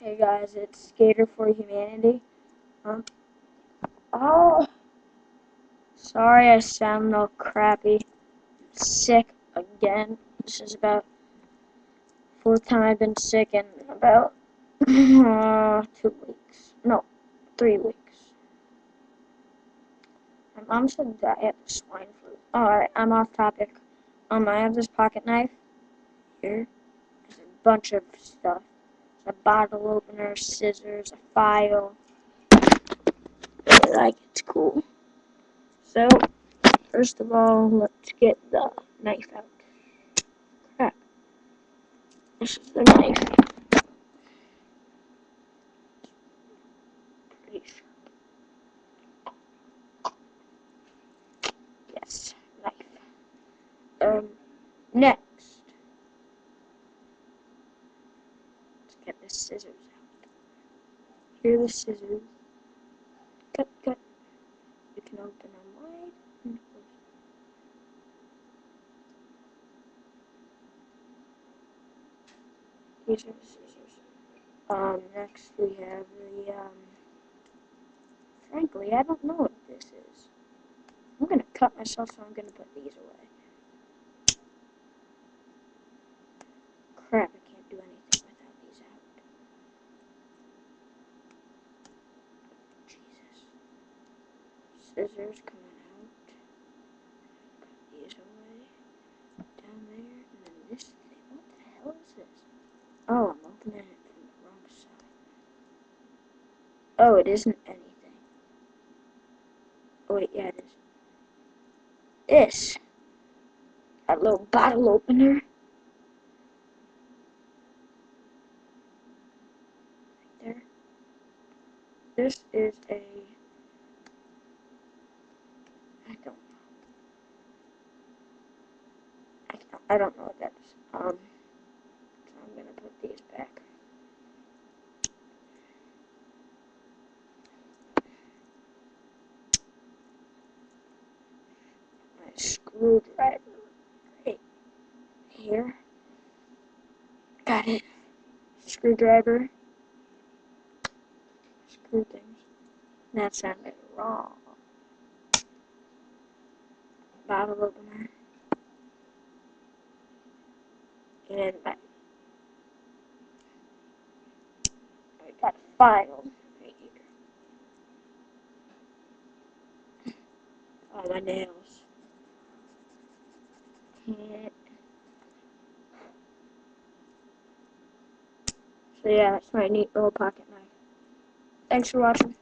Hey guys, it's Skater for Humanity. Oh, sorry I sound all crappy. Sick again. This is about fourth time I've been sick in about 2 weeks. No, 3 weeks. My mom said that I had the swine flu. Alright, I'm off topic. I have this pocket knife here. There's a bunch of stuff. A bottle opener, scissors, a file. It's cool. So, first of all, let's get the knife out. Crap. This is the knife. Pretty sharp. Yes, knife. Next. Let's get the scissors out. Here are the scissors. Cut, cut. You can open them wide and close. These are the scissors. Next we have the, frankly, I don't know what this is. I'm gonna cut myself, so I'm gonna put these away. Crap, I can't do anything without these out. Jesus. Scissors coming out. Cut these away. Down there, and then this thing. What the hell is this? Oh, I'm opening it from the wrong side. Oh, it isn't anything. Oh wait, yeah, it is. This. A little bottle opener. Right there. This is a... I don't know what that is. So I'm gonna put these back. My screwdriver right here. Got it. Screwdriver. Screw things. That sounded wrong. Bottle opener. And I got a file right here. Oh, my nails. Can't. So yeah, that's my neat little pocket knife. Thanks for watching.